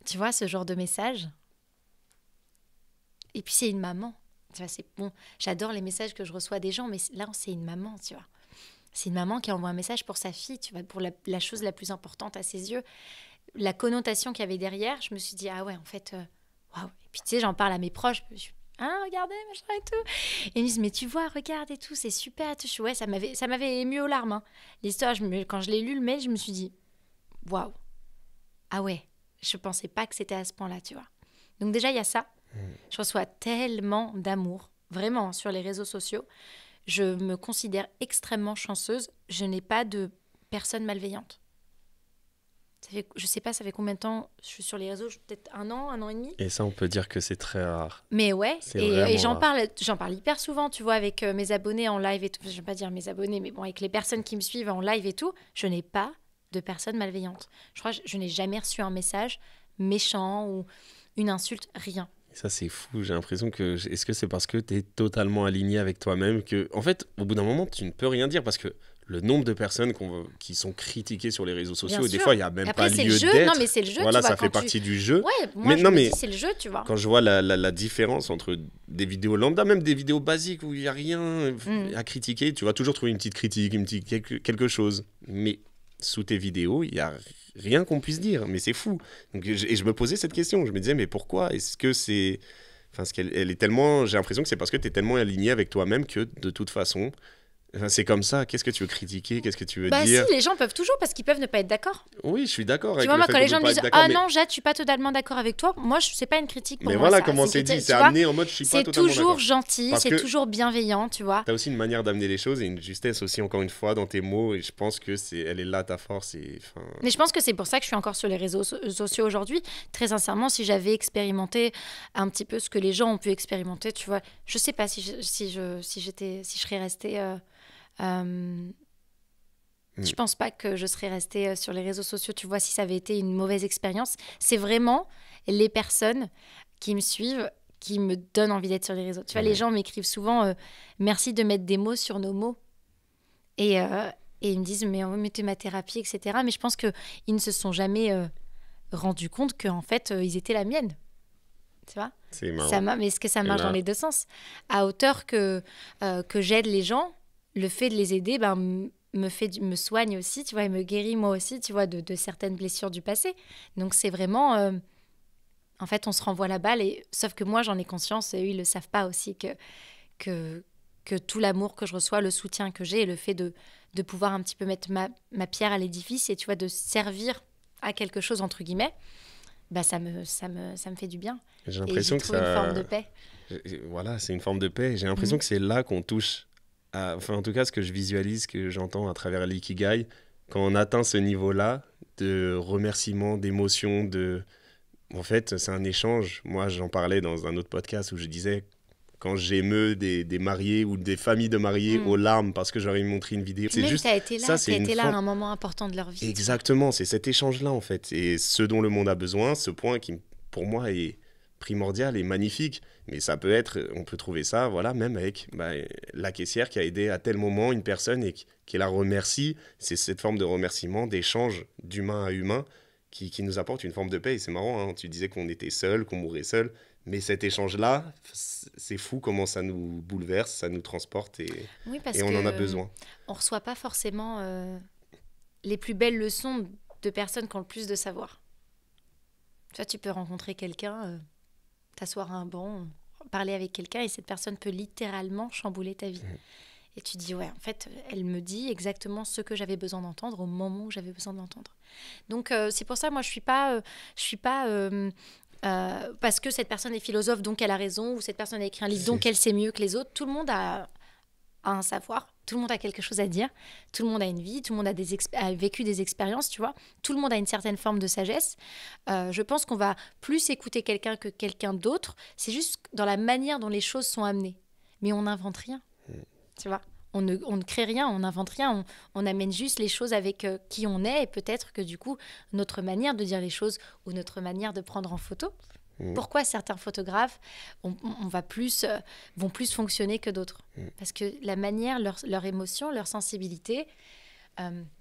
tu vois, ce genre de message. Et puis, c'est une maman. Tu vois, c'est bon. J'adore les messages que je reçois des gens, mais là, c'est une maman, tu vois. C'est une maman qui envoie un message pour sa fille, tu vois, pour la chose la plus importante à ses yeux. La connotation qu'il y avait derrière, je me suis dit, ah ouais, en fait, waouh. Et puis, tu sais, j'en parle à mes proches. Ah, regardez, machin et tout. Et ils me disent, mais tu vois, regarde et tout, c'est super. Ouais, ça m'avait ému aux larmes. Hein. L'histoire, quand je l'ai lu, le mail, je me suis dit, waouh. Ah ouais, je pensais pas que c'était à ce point-là, tu vois. Donc déjà, il y a ça. Je reçois tellement d'amour, vraiment, sur les réseaux sociaux. Je me considère extrêmement chanceuse. Je n'ai pas de personne malveillante. Je sais pas, ça fait combien de temps je suis sur les réseaux, peut-être un an et demi. Et ça, on peut dire que c'est très rare. Mais ouais, et j'en parle hyper souvent, tu vois, avec mes abonnés en live et tout. Je ne vais pas dire mes abonnés, mais bon, avec les personnes qui me suivent en live et tout, je n'ai pas de personnes malveillantes. Je crois que je n'ai jamais reçu un message méchant ou une insulte, rien. Ça, c'est fou. J'ai l'impression que... Est-ce que c'est parce que tu es totalement aligné avec toi-même que, en fait, au bout d'un moment, tu ne peux rien dire parce que le nombre de personnes qui sont critiquées sur les réseaux sociaux, des fois, il n'y a même pas lieu d'être. Non, mais c'est le jeu. Voilà, tu vois, ça fait partie du jeu. Ouais, moi, mais c'est le jeu, tu vois. Quand je vois la différence entre des vidéos lambda, même des vidéos basiques où il n'y a rien à critiquer, tu vas toujours trouver une petite critique, quelque chose. Mais sous tes vidéos, il n'y a rien qu'on puisse dire. Mais c'est fou. Donc, je me posais cette question. Je me disais, mais pourquoi? Est-ce que c'est... Enfin, elle est tellement... J'ai l'impression que c'est parce que tu es tellement aligné avec toi-même que, de toute façon... Enfin, c'est comme ça. Qu'est-ce que tu veux critiquer? Qu'est-ce que tu veux dire? Si, les gens peuvent toujours, parce qu'ils peuvent ne pas être d'accord. Oui, je suis d'accord. Tu vois, moi, quand les gens me disent « Ah non, Jade, je suis pas totalement d'accord avec toi », moi, c'est pas une critique pour moi. Mais voilà comment c'est dit. C'est amené en mode « Je suis pas totalement d'accord ». C'est toujours gentil, c'est toujours bienveillant, tu vois. Tu as aussi une manière d'amener les choses et une justesse aussi, encore une fois, dans tes mots. Et je pense que elle est là, ta force. Mais je pense que c'est pour ça que je suis encore sur les réseaux sociaux aujourd'hui. Très sincèrement, si j'avais expérimenté un petit peu ce que les gens ont pu expérimenter, tu vois, je sais pas si je serais restée... Je pense pas que je serais restée sur les réseaux sociaux, tu vois, si ça avait été une mauvaise expérience. C'est vraiment les personnes qui me suivent qui me donnent envie d'être sur les réseaux. Tu vois, les gens m'écrivent souvent merci de mettre des mots sur nos mots. Et ils me disent mais mettez ma thérapie, etc. Mais je pense qu'ils ne se sont jamais rendus compte qu'en fait, ils étaient la mienne. Tu vois, c'est marrant. Mais est-ce que ça marche dans les deux sens? À hauteur que j'aide les gens, le fait de les aider me soigne aussi, tu vois, et me guérit moi aussi, tu vois, de certaines blessures du passé. Donc c'est vraiment... en fait, on se renvoie la balle, sauf que moi, j'en ai conscience, et eux, ils ne le savent pas aussi, que tout l'amour que je reçois, le soutien que j'ai, et le fait de pouvoir un petit peu mettre ma pierre à l'édifice, et tu vois, de servir à quelque chose, entre guillemets, ça me fait du bien. J'ai l'impression que c'est une forme de paix. Voilà, c'est une forme de paix. J'ai l'impression que c'est là qu'on touche... Enfin, en tout cas, ce que je visualise, ce que j'entends à travers l'ikigai, quand on atteint ce niveau-là, de remerciements, d'émotions, En fait, c'est un échange. Moi, j'en parlais dans un autre podcast où je disais, quand j'émeus des mariés ou des familles de mariés aux larmes parce que j'aurais montré une vidéo. C'est juste, t'as été là à un moment important de leur vie. Exactement, c'est cet échange-là en fait. Et ce dont le monde a besoin, ce point qui, pour moi, est primordial et magnifique. Mais ça peut être, on peut trouver ça, voilà, même avec la caissière qui a aidé à tel moment une personne et qui la remercie. C'est cette forme de remerciement, d'échange d'humain à humain qui nous apporte une forme de paix. Et c'est marrant, hein, tu disais qu'on était seul, qu'on mourait seul. Mais cet échange-là, c'est fou comment ça nous bouleverse, ça nous transporte et on en a besoin. On ne reçoit pas forcément les plus belles leçons de personnes qui ont le plus de savoir. Tu vois, tu peux rencontrer quelqu'un, t'asseoir à un banc, parler avec quelqu'un et cette personne peut littéralement chambouler ta vie. Et tu dis, ouais, en fait, elle me dit exactement ce que j'avais besoin d'entendre au moment où j'avais besoin de l'entendre. Donc, c'est pour ça, moi, je suis pas parce que cette personne est philosophe, donc elle a raison, ou cette personne a écrit un livre, donc elle sait mieux que les autres. Tout le monde a un savoir, tout le monde a quelque chose à dire, tout le monde a une vie, tout le monde a vécu des expériences, tu vois. Tout le monde a une certaine forme de sagesse. Je pense qu'on va plus écouter quelqu'un que quelqu'un d'autre. C'est juste dans la manière dont les choses sont amenées. Mais on n'invente rien, tu vois. On ne crée rien, on n'invente rien, on amène juste les choses avec qui on est et peut-être que du coup, notre manière de dire les choses ou notre manière de prendre en photo. Pourquoi certains photographes vont plus fonctionner que d'autres ? Parce que la manière, leur émotion, leur sensibilité,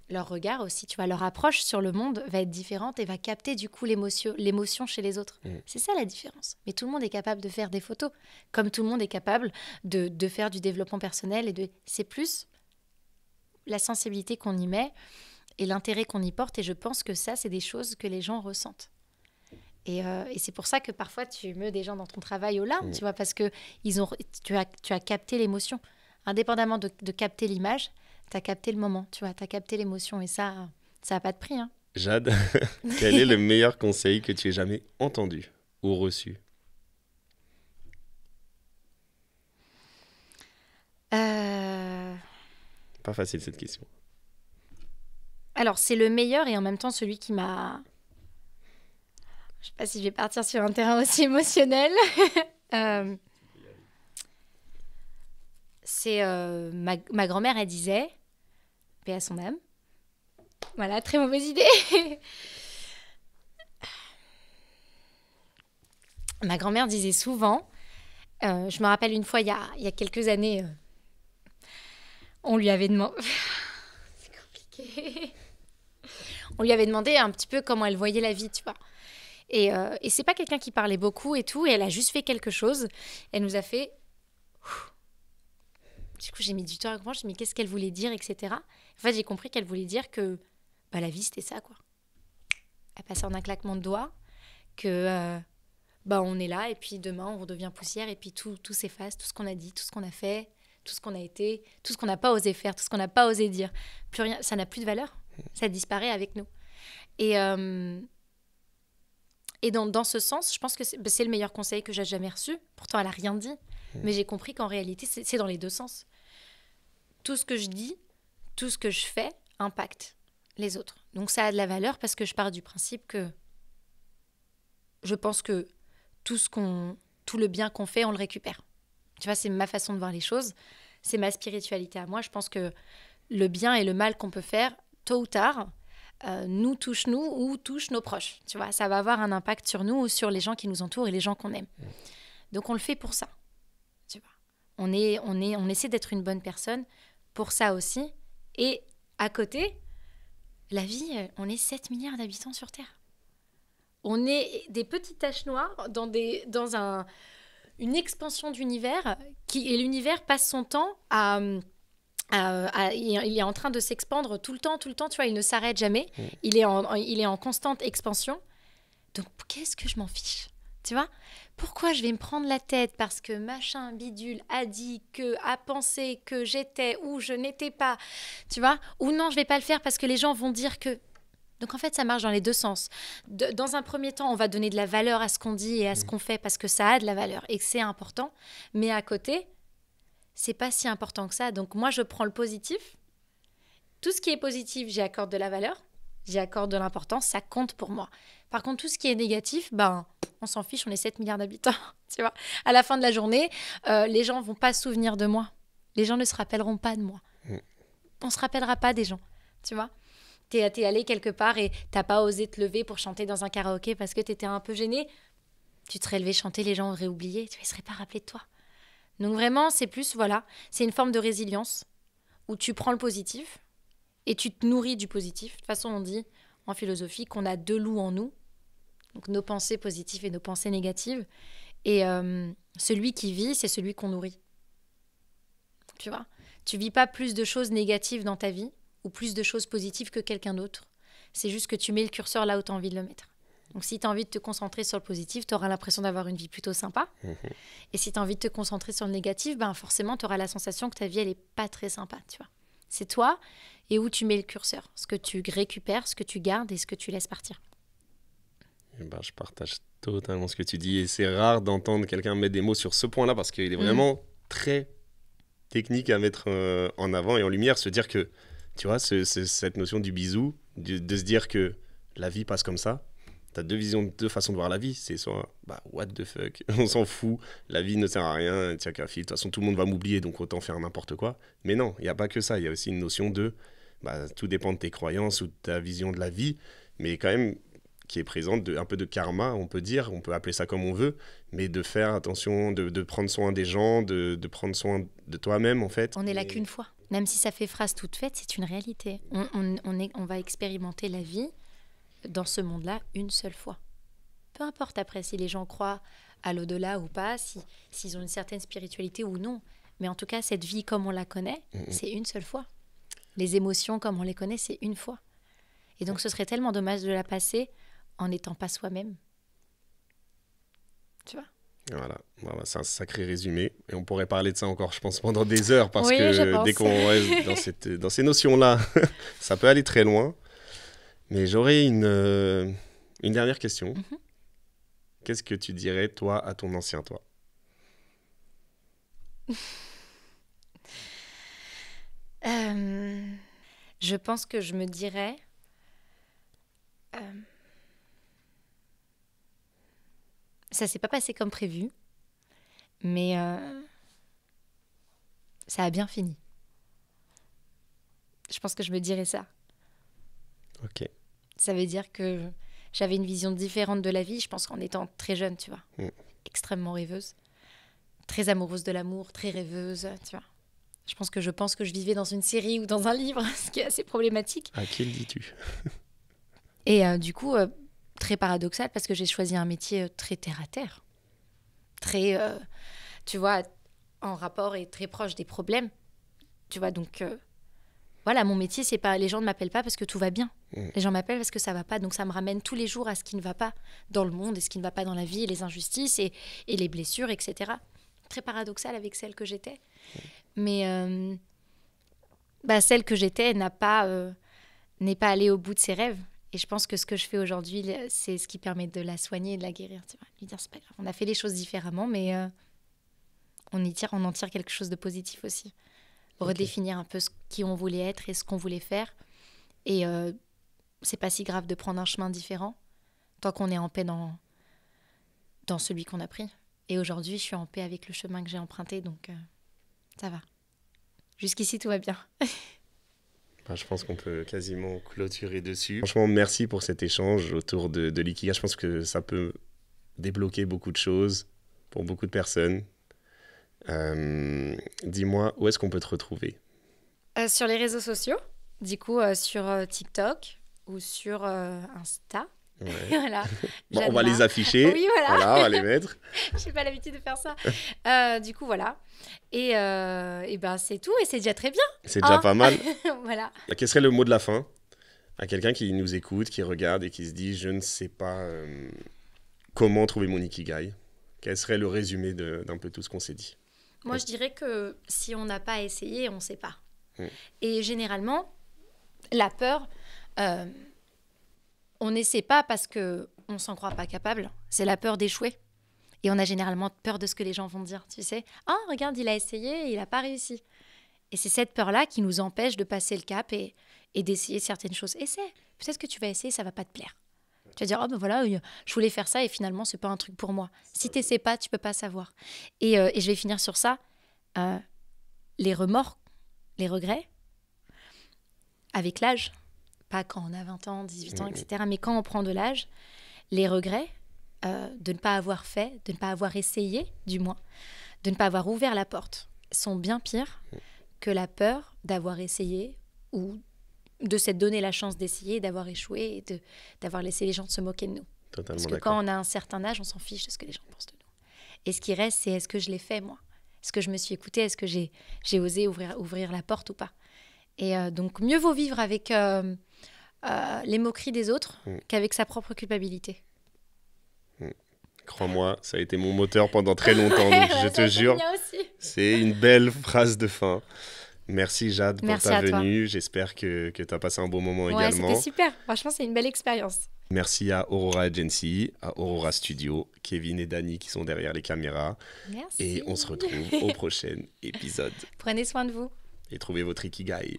leur regard aussi, tu vois, leur approche sur le monde va être différente et va capter du coup l'émotion chez les autres. C'est ça la différence. Mais tout le monde est capable de faire des photos, comme tout le monde est capable de faire du développement personnel. C'est plus la sensibilité qu'on y met et l'intérêt qu'on y porte. Et je pense que ça, c'est des choses que les gens ressentent. Et c'est pour ça que parfois tu émeus des gens dans ton travail aux larmes, tu vois, parce que tu as capté l'émotion. Indépendamment de capter l'image, tu as capté le moment, tu vois, tu as capté l'émotion et ça n'a pas de prix. Hein. Jade, quel est le meilleur conseil que tu aies jamais entendu ou reçu ? Pas facile cette question. Alors, c'est le meilleur et en même temps celui qui m'a... Je sais pas si je vais partir sur un terrain aussi émotionnel. C'est ma grand-mère, elle disait, paix à son âme. Voilà, très mauvaise idée. Ma grand-mère disait souvent, je me rappelle une fois, il y a quelques années, on lui avait demandé... C'est compliqué. On lui avait demandé un petit peu comment elle voyait la vie, tu vois. Et c'est pas quelqu'un qui parlait beaucoup et tout, et elle a juste fait quelque chose. Elle nous a fait... Du coup, j'ai mis du temps à comprendre, je me suis dit, mais qu'est-ce qu'elle voulait dire, etc. En fait, j'ai compris qu'elle voulait dire que la vie, c'était ça, quoi. Elle passait en un claquement de doigts, que on est là, et puis demain, on redevient poussière, et puis tout s'efface, tout ce qu'on a dit, tout ce qu'on a fait, tout ce qu'on a été, tout ce qu'on n'a pas osé faire, tout ce qu'on n'a pas osé dire. Plus rien, ça n'a plus de valeur. Ça disparaît avec nous. Et dans ce sens, je pense que c'est le meilleur conseil que j'ai jamais reçu. Pourtant, elle n'a rien dit. Mais j'ai compris qu'en réalité, c'est dans les deux sens. Tout ce que je dis, tout ce que je fais impacte les autres. Donc ça a de la valeur parce que je pars du principe que je pense que tout le bien qu'on fait, on le récupère. Tu vois, c'est ma façon de voir les choses. C'est ma spiritualité à moi. Je pense que le bien et le mal qu'on peut faire, tôt ou tard, nous touche nous ou touche nos proches. Tu vois, ça va avoir un impact sur nous ou sur les gens qui nous entourent et les gens qu'on aime. Donc on le fait pour ça. Tu vois, on essaie d'être une bonne personne pour ça aussi. Et à côté, la vie, on est 7 milliards d'habitants sur Terre. On est des petites taches noires dans une expansion d'univers et l'univers passe son temps il est en train de s'expandre tout le temps, tu vois, il ne s'arrête jamais. Il est en constante expansion. Donc, qu'est-ce que je m'en fiche ? Tu vois ? Pourquoi je vais me prendre la tête parce que machin bidule a dit a pensé que j'étais ou je n'étais pas, tu vois ? Ou non, je vais pas le faire parce que les gens vont dire que... Donc, en fait, ça marche dans les deux sens. Dans un premier temps, on va donner de la valeur à ce qu'on dit et à ce qu'on fait parce que ça a de la valeur et que c'est important. Mais à côté... c'est pas si important que ça. Donc moi, je prends le positif. Tout ce qui est positif, j'y accorde de la valeur. j'y accorde de l'importance, ça compte pour moi. Par contre, tout ce qui est négatif, on s'en fiche, on est 7 milliards d'habitants, tu vois. À la fin de la journée, les gens vont pas se souvenir de moi. Les gens ne se rappelleront pas de moi. On se rappellera pas des gens, tu vois. T'es allé quelque part et t'as pas osé te lever pour chanter dans un karaoké parce que t'étais un peu gêné. Tu te serais levé chanter, les gens auraient oublié, tu ne seraient pas rappelé de toi. Donc vraiment, c'est plus, c'est une forme de résilience où tu prends le positif et tu te nourris du positif. De toute façon, on dit en philosophie qu'on a 2 loups en nous, donc nos pensées positives et nos pensées négatives. Et celui qui vit, c'est celui qu'on nourrit. Tu vois, tu vis pas plus de choses négatives dans ta vie ou plus de choses positives que quelqu'un d'autre. C'est juste que tu mets le curseur là où tu as envie de le mettre. Donc, si tu as envie de te concentrer sur le positif, tu auras l'impression d'avoir une vie plutôt sympa. Et si tu as envie de te concentrer sur le négatif, forcément, tu auras la sensation que ta vie, elle n'est pas très sympa, tu vois. C'est toi et où tu mets le curseur. Ce que tu récupères, ce que tu gardes et ce que tu laisses partir. Je partage totalement ce que tu dis. Et c'est rare d'entendre quelqu'un mettre des mots sur ce point-là parce qu'il est vraiment très technique à mettre en avant et en lumière. Se dire que, tu vois, cette notion du bisou, de se dire que la vie passe comme ça. T'as 2 façons de voir la vie. C'est soit, what the fuck, on s'en fout, la vie ne sert à rien, tiens qu'à fil, de toute façon tout le monde va m'oublier, donc autant faire n'importe quoi. Mais non, il n'y a pas que ça, il y a aussi une notion de, tout dépend de tes croyances ou de ta vision de la vie, mais quand même qui est présente, un peu de karma, on peut dire, on peut appeler ça comme on veut, mais de faire attention, de prendre soin des gens, de prendre soin de toi-même en fait. On n'est là qu'une fois, même si ça fait phrase toute faite, c'est une réalité. On va expérimenter la vie dans ce monde-là une seule fois. Peu importe après si les gens croient à l'au-delà ou pas, s'ils ont une certaine spiritualité ou non. Mais en tout cas, cette vie comme on la connaît, c'est une seule fois. Les émotions comme on les connaît, c'est une fois. Et donc ce serait tellement dommage de la passer en n'étant pas soi-même. Tu vois ? Voilà, c'est un sacré résumé. Et on pourrait parler de ça encore, je pense, pendant des heures, parce oui, que dès qu'on reste dans ces notions-là, ça peut aller très loin. Mais j'aurais une dernière question. Qu'est-ce que tu dirais, toi, à ton ancien toi ? Je pense que je me dirais... ça s'est pas passé comme prévu, mais ça a bien fini. Je pense que je me dirais ça. Ok. Ça veut dire que j'avais une vision différente de la vie, je pense qu'en étant très jeune, tu vois. Extrêmement rêveuse. Très amoureuse de l'amour, très rêveuse, tu vois. Je pense que je vivais dans une série ou dans un livre, ce qui est assez problématique. À qui le dis-tu ? Et du coup, très paradoxal, parce que j'ai choisi un métier très terre-à-terre. Très, tu vois, en rapport et très proche des problèmes. Tu vois, donc... voilà, mon métier, c'est pas... Les gens ne m'appellent pas parce que tout va bien. Les gens m'appellent parce que ça va pas. Donc, ça me ramène tous les jours à ce qui ne va pas dans le monde et ce qui ne va pas dans la vie, et les injustices et les blessures, etc. Très paradoxal avec celle que j'étais. Mais celle que j'étais n'est pas allée au bout de ses rêves. Et je pense que ce que je fais aujourd'hui, c'est ce qui permet de la soigner et de la guérir. Tu vois. Lui dire, c'est pas grave. On a fait les choses différemment, mais on en tire quelque chose de positif aussi. Redéfinir un peu qui on voulait être et ce qu'on voulait faire. Et c'est pas si grave de prendre un chemin différent tant qu'on est en paix dans celui qu'on a pris. Et aujourd'hui, je suis en paix avec le chemin que j'ai emprunté, donc ça va. Jusqu'ici, tout va bien. Je pense qu'on peut quasiment clôturer dessus. Franchement, merci pour cet échange autour de l'ikigai. Je pense que ça peut débloquer beaucoup de choses pour beaucoup de personnes. Dis-moi, où est-ce qu'on peut te retrouver ? Sur les réseaux sociaux, du coup sur TikTok ou sur Insta. Ouais. Voilà. Bon, on va les afficher. Oui, voilà. Voilà, on va les mettre. J'ai pas l'habitude de faire ça. Du coup, voilà. Et c'est tout, et c'est déjà très bien. C'est déjà pas mal. Voilà. Quel serait le mot de la fin à quelqu'un qui nous écoute, qui regarde et qui se dit « Je ne sais pas comment trouver mon ikigai ». Quel serait le résumé d'un peu tout ce qu'on s'est dit ? Moi, je dirais que si on n'a pas essayé, on ne sait pas. Et généralement, la peur, on n'essaie pas parce qu'on ne s'en croit pas capable. C'est la peur d'échouer. Et on a généralement peur de ce que les gens vont dire, tu sais. « Ah, regarde, il a essayé, il n'a pas réussi. » Et c'est cette peur-là qui nous empêche de passer le cap et d'essayer certaines choses. Essaie. peut-être que tu vas essayer, ça va pas te plaire. Tu vas dire, oh ben voilà, je voulais faire ça et finalement, c'est pas un truc pour moi. Si tu n'essaies pas, tu peux pas savoir. Et je vais finir sur ça. Les remords, les regrets, avec l'âge, pas quand on a 20 ans, 18 ans, etc., mais quand on prend de l'âge, les regrets de ne pas avoir fait, de ne pas avoir essayé, du moins, de ne pas avoir ouvert la porte, sont bien pires que la peur d'avoir essayé ou de s'être donné la chance d'essayer, d'avoir échoué et d'avoir laissé les gens se moquer de nous. Totalement Parce que d'accord. quand on a un certain âge, on s'en fiche de ce que les gens pensent de nous. Et ce qui reste, c'est est-ce que je l'ai fait, moi ? Est-ce que je me suis écoutée ? Est-ce que j'ai osé ouvrir la porte ou pas ? Et donc, mieux vaut vivre avec les moqueries des autres qu'avec sa propre culpabilité. Crois-moi, ça a été mon moteur pendant très longtemps, donc je te jure, c'est une belle phrase de fin. Merci Jade pour ta venue, j'espère que tu as passé un bon moment également. C'était super, franchement c'est une belle expérience. Merci à Aurora Agency, à Aurora Studio, Kevin et Dani qui sont derrière les caméras. Merci. Et on se retrouve au prochain épisode. Prenez soin de vous. Et trouvez votre Ikigai.